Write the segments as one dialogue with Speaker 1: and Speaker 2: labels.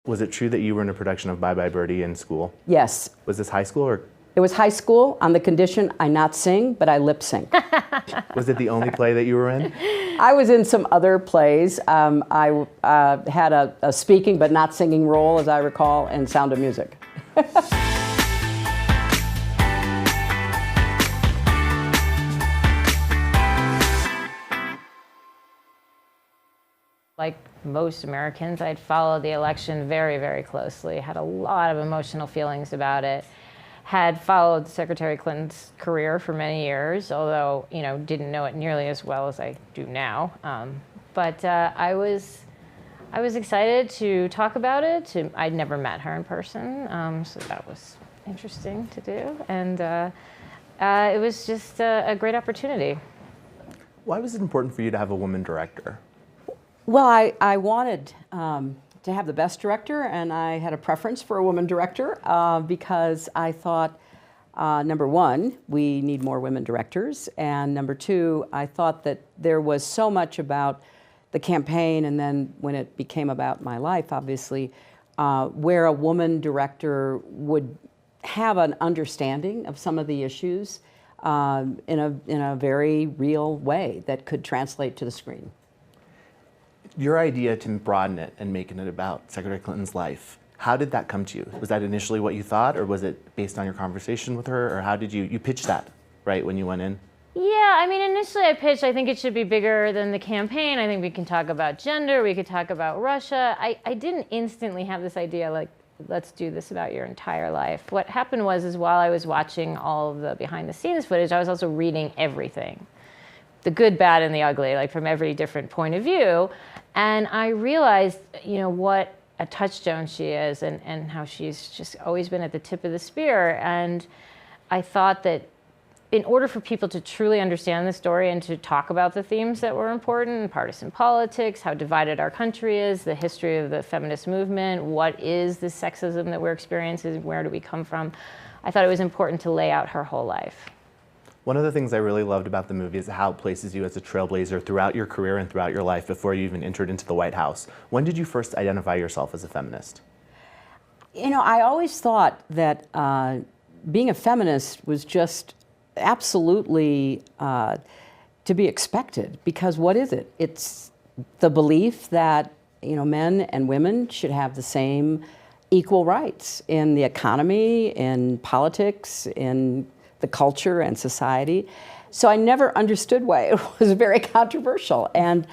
Speaker 1: Was it true that you were in a production of Bye Bye Birdie in school?
Speaker 2: Yes.
Speaker 1: Was this high school or?
Speaker 2: It was high school on the condition I not sing, but I lip sync.
Speaker 1: Was it the only play that you were in?
Speaker 2: I was in some other plays. I had a speaking but not singing role, as I recall, in Sound of Music.
Speaker 3: Like most Americans, I'd followed the election very, very closely, had a lot of emotional feelings about it, had followed Secretary Clinton's career for many years, although, didn't know it nearly as well as I do now. But I was excited to talk about it. I'd never met her in person, so that was interesting to do. And it was just a great opportunity.
Speaker 1: Why was it important for you to have a woman director?
Speaker 2: Well, I wanted to have the best director, and I had a preference for a woman director because I thought, number one, we need more women directors, and number two, I thought that there was so much about the campaign, and then when it became about my life, obviously, where a woman director would have an understanding of some of the issues in a very real way that could translate to the screen.
Speaker 1: Your idea to broaden it and making it about Secretary Clinton's life, how did that come to you? Was that initially what you thought, or was it based on your conversation with her, or how did you pitch that, right, when you went in?
Speaker 3: Yeah, initially I pitched, I think it should be bigger than the campaign. I think we can talk about gender, we could talk about Russia. I didn't instantly have this idea, like, let's do this about your entire life. What happened was while I was watching all of the behind the scenes footage, I was also reading everything. The good, bad, and the ugly, like from every different point of view. And I realized, what a touchstone she is and how she's just always been at the tip of the spear. And I thought that in order for people to truly understand the story and to talk about the themes that were important, partisan politics, how divided our country is, the history of the feminist movement, what is the sexism that we're experiencing, where do we come from, I thought it was important to lay out her whole life.
Speaker 1: One of the things I really loved about the movie is how it places you as a trailblazer throughout your career and throughout your life before you even entered into the White House. When did you first identify yourself as a feminist?
Speaker 2: I always thought that being a feminist was just absolutely to be expected, because what is it? It's the belief that men and women should have the same equal rights in the economy, in politics, in the culture and society. So I never understood why it was very controversial. And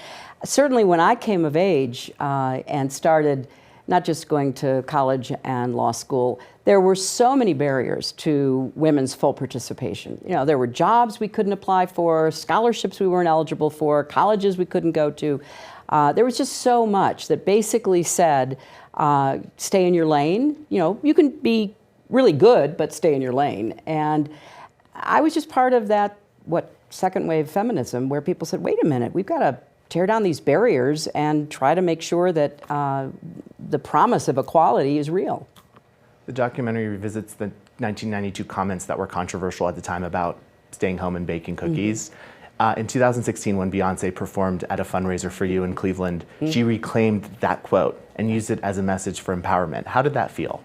Speaker 2: certainly when I came of age and started not just going to college and law school, there were so many barriers to women's full participation. There were jobs we couldn't apply for, scholarships we weren't eligible for, colleges we couldn't go to. There was just so much that basically said, stay in your lane. You can be really good, but stay in your lane. And I was just part of that, second wave feminism, where people said, wait a minute, we've got to tear down these barriers and try to make sure that the promise of equality is real.
Speaker 1: The documentary revisits the 1992 comments that were controversial at the time about staying home and baking cookies. Mm-hmm. In 2016, when Beyoncé performed at a fundraiser for you in Cleveland, she reclaimed that quote and used it as a message for empowerment. How did that feel?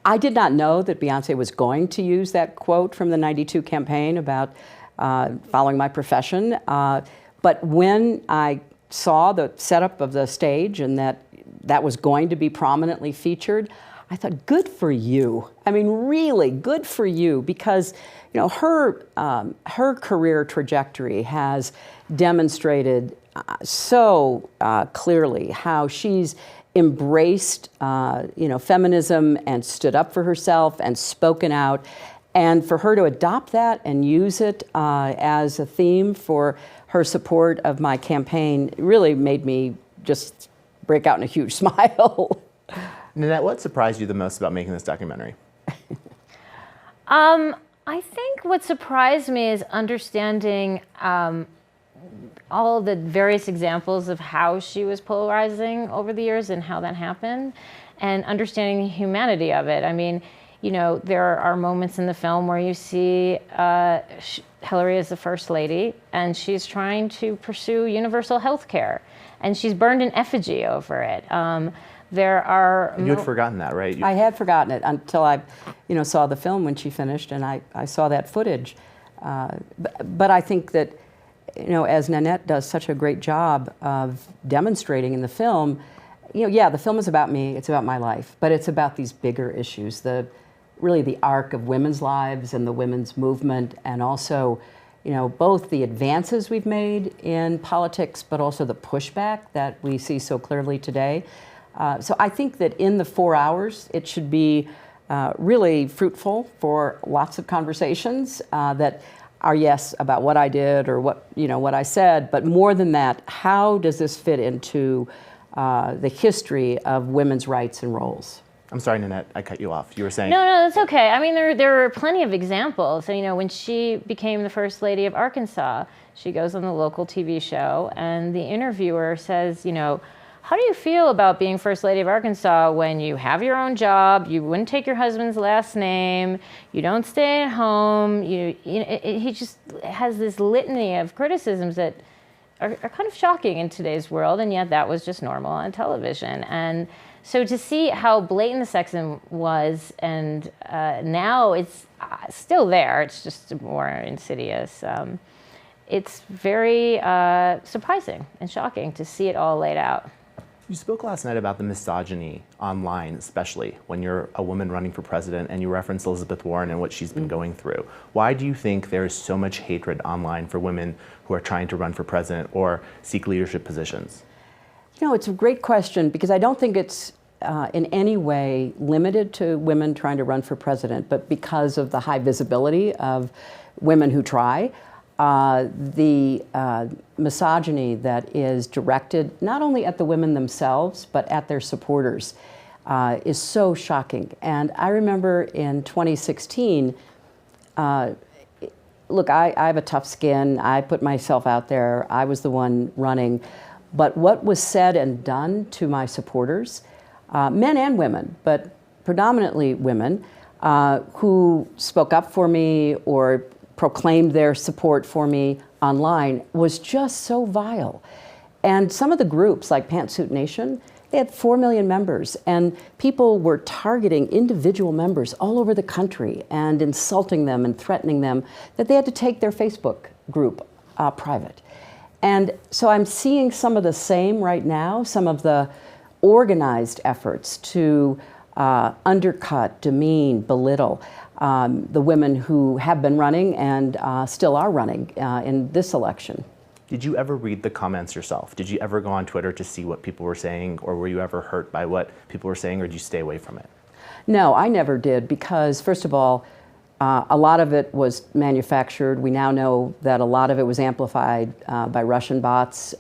Speaker 2: I did not know that Beyoncé was going to use that quote from the '92 campaign about following my profession. But when I saw the setup of the stage and that was going to be prominently featured, I thought, good for you. Really, good for you, because her career trajectory has demonstrated so clearly how she's embraced feminism and stood up for herself and spoken out. And for her to adopt that and use it as a theme for her support of my campaign really made me just break out in a huge smile.
Speaker 1: Nanette, what surprised you the most about making this documentary?
Speaker 3: I think what surprised me is understanding all the various examples of how she was polarizing over the years and how that happened, and understanding the humanity of it. There are moments in the film where you see Hillary as the first lady, and she's trying to pursue universal health care, and she's burned an effigy over it. There are
Speaker 1: You had forgotten that, right?
Speaker 2: I had forgotten it until I, saw the film when she finished, and I saw that footage. But I think that, as Nanette does such a great job of demonstrating in the film, the film is about me, it's about my life, but it's about these bigger issues, really the arc of women's lives and the women's movement, and also, both the advances we've made in politics, but also the pushback that we see so clearly today. So I think that in the 4 hours, it should be really fruitful for lots of conversations that are, yes, about what I did or what I said, but more than that, how does this fit into the history of women's rights and roles?
Speaker 1: I'm sorry, Nanette, I cut you off. You were saying?
Speaker 3: No, that's okay. I mean, there are plenty of examples. So, when she became the First Lady of Arkansas, she goes on the local TV show, and the interviewer says, how do you feel about being First Lady of Arkansas when you have your own job, you wouldn't take your husband's last name, you don't stay at home, he just has this litany of criticisms that are kind of shocking in today's world, and yet that was just normal on television. And so to see how blatant the sexism was, and now it's still there, it's just more insidious. It's very surprising and shocking to see it all laid out.
Speaker 1: You spoke last night about the misogyny online, especially when you're a woman running for president, and you referenced Elizabeth Warren and what she's been going through. Why do you think there is so much hatred online for women who are trying to run for president or seek leadership positions?
Speaker 2: It's a great question, because I don't think it's in any way limited to women trying to run for president, but because of the high visibility of women who try, the misogyny that is directed not only at the women themselves, but at their supporters is so shocking. And I remember in 2016, look, I have a tough skin. I put myself out there. I was the one running. But what was said and done to my supporters, men and women, but predominantly women, who spoke up for me or proclaimed their support for me online, was just so vile. And some of the groups, like Pantsuit Nation, they had 4 million members, and people were targeting individual members all over the country and insulting them and threatening them that they had to take their Facebook group private. And so I'm seeing some of the same right now, some of the organized efforts to undercut, demean, belittle the women who have been running and still are running in this election.
Speaker 1: Did you ever read the comments yourself? Did you ever go on Twitter to see what people were saying, or were you ever hurt by what people were saying, or did you stay away from it?
Speaker 2: No, I never did, because first of all, a lot of it was manufactured. We now know that a lot of it was amplified by Russian bots.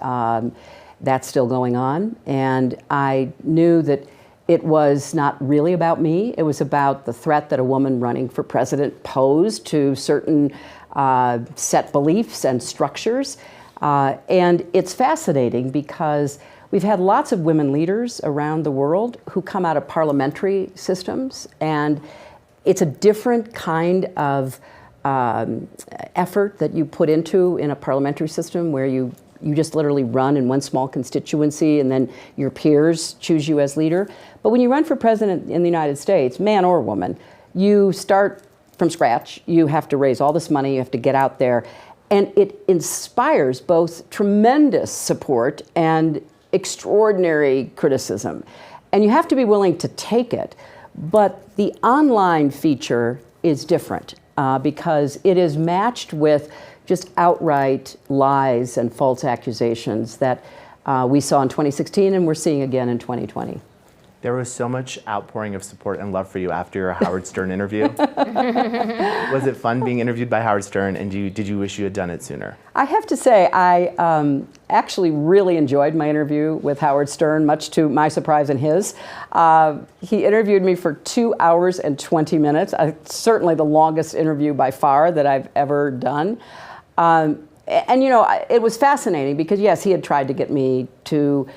Speaker 2: That's still going on. And I knew that it was not really about me. It was about the threat that a woman running for president posed to certain set beliefs and structures. And it's fascinating because we've had lots of women leaders around the world who come out of parliamentary systems, and it's a different kind of effort that you put into in a parliamentary system where you just literally run in one small constituency and then your peers choose you as leader. But when you run for president in the United States, man or woman, you start from scratch. You have to raise all this money, you have to get out there. And it inspires both tremendous support and extraordinary criticism. And you have to be willing to take it. But the online feature is different because it is matched with just outright lies and false accusations that we saw in 2016 and we're seeing again in 2020.
Speaker 1: There was so much outpouring of support and love for you after your Howard Stern interview. Was it fun being interviewed by Howard Stern, and did you wish you had done it sooner?
Speaker 2: I have to say, I actually really enjoyed my interview with Howard Stern, much to my surprise and his. He interviewed me for 2 hours and 20 minutes, certainly the longest interview by far that I've ever done. And you know, it was fascinating because, yes, he had tried to get me to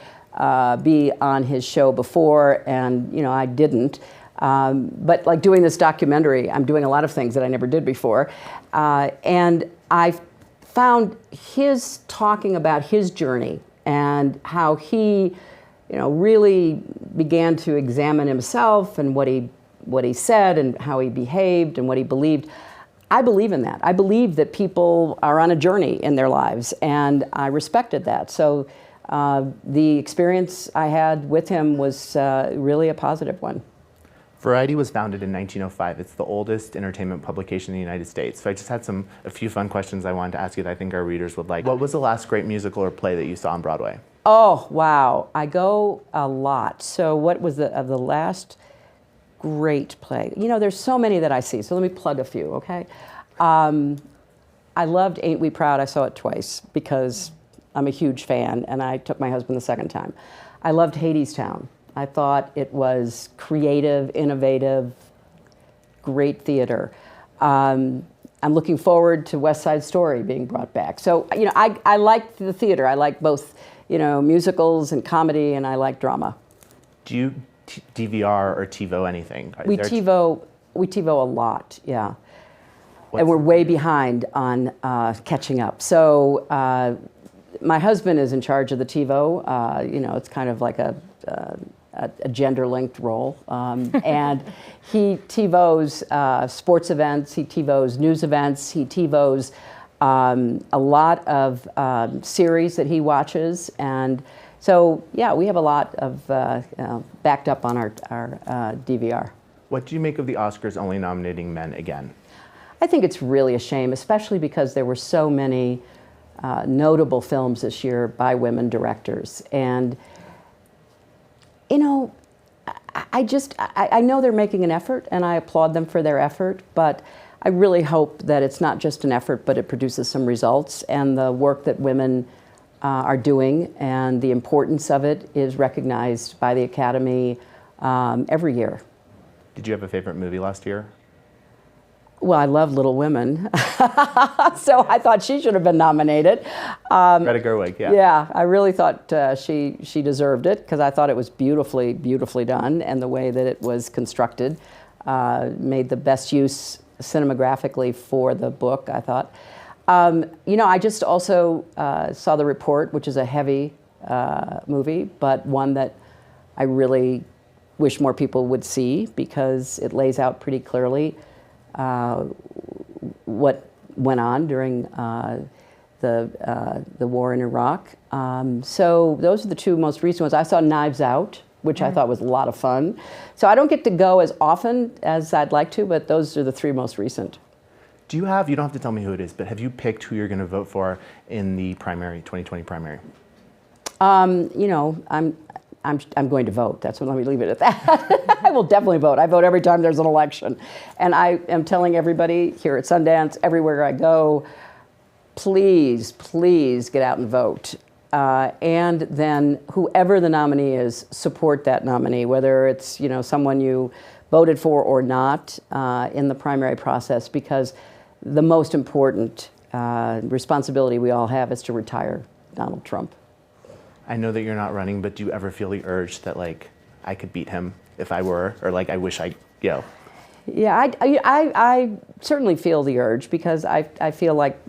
Speaker 2: be on his show before, and you know, I didn't. But like doing this documentary, I'm doing a lot of things that I never did before. And I found his talking about his journey and how he, really began to examine himself and what he said and how he behaved and what he believed. I believe in that. I believe that people are on a journey in their lives, and I respected that. So the experience I had with him was really a positive one.
Speaker 1: Variety was founded in 1905. It's the oldest entertainment publication in the United States. So I just had a few fun questions I wanted to ask you that I think our readers would like. What was the last great musical or play that you saw on Broadway?
Speaker 2: Oh, wow. I go a lot. So what was the last great play? There's so many that I see, so let me plug a few, okay? I loved Ain't We Proud. I saw it twice because I'm a huge fan, and I took my husband the second time. I loved Hadestown. I thought it was creative, innovative, great theater. I'm looking forward to West Side Story being brought back. So, I like the theater. I like both, musicals and comedy, and I like drama.
Speaker 1: Do you DVR or TiVo anything?
Speaker 2: We TiVo a lot, yeah. And we're way behind on catching up. So my husband is in charge of the TiVo. It's kind of like a gender-linked role. And he TiVos sports events, he TiVos news events, he TiVos a lot of series that he watches. And so, yeah, we have a lot of backed up on our DVR.
Speaker 1: What do you make of the Oscars only nominating men again?
Speaker 2: I think it's really a shame, especially because there were so many notable films this year by women directors. And, I know they're making an effort, and I applaud them for their effort, but I really hope that it's not just an effort, but it produces some results, and the work that women are doing and the importance of it is recognized by the Academy every year.
Speaker 1: Did you have a favorite movie last year?
Speaker 2: Well, I love Little Women, so I thought she should have been nominated.
Speaker 1: Greta Gerwig, yeah.
Speaker 2: Yeah, I really thought she deserved it because I thought it was beautifully, beautifully done, and the way that it was constructed made the best use cinematographically for the book, I thought. I just also saw The Report, which is a heavy movie, but one that I really wish more people would see because it lays out pretty clearly what went on during the war in Iraq. So those are the two most recent ones. I saw Knives Out, which I thought was a lot of fun. So I don't get to go as often as I'd like to, but those are the three most recent.
Speaker 1: You don't have to tell me who it is, but have you picked who you're going to vote for in the primary, 2020 primary?
Speaker 2: I'm going to vote. Let me leave it at that. I will definitely vote. I vote every time there's an election. And I am telling everybody here at Sundance, everywhere I go, please, please get out and vote. And then whoever the nominee is, support that nominee, whether it's someone you voted for or not in the primary process, because the most important responsibility we all have is to retire Donald Trump.
Speaker 1: I know that you're not running, but do you ever feel the urge that I could beat him if I were, or I wish Yeah, I certainly feel the urge because I feel like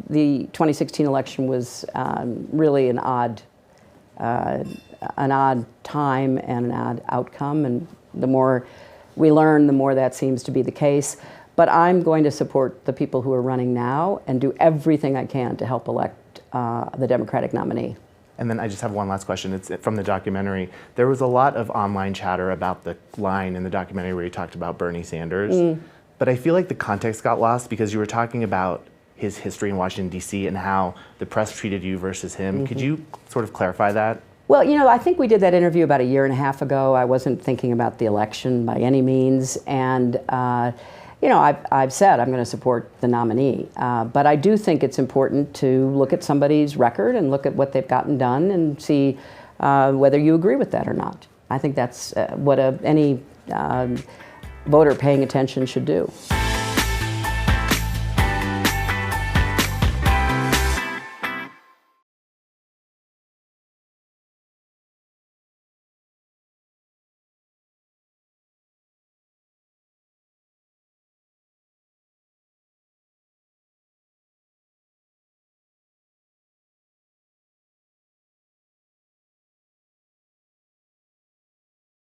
Speaker 1: the 2016 election was really an odd time and an odd outcome, and the more we learn, the more that seems to be the case. But I'm going to support the people who are running now and do everything I can to help elect the Democratic nominee. And then I just have one last question. It's from the documentary. There was a lot of online chatter about the line in the documentary where you talked about Bernie Sanders. But I feel like the context got lost because you were talking about his history in Washington, D.C. and how the press treated you versus him. Could you sort of clarify that?
Speaker 2: Well, I think we did that interview about a year and a half ago. I wasn't thinking about the election by any means. And I've said I'm going to support the nominee, but I do think it's important to look at somebody's record and look at what they've gotten done and see whether you agree with that or not. I think that's what any voter paying attention should do.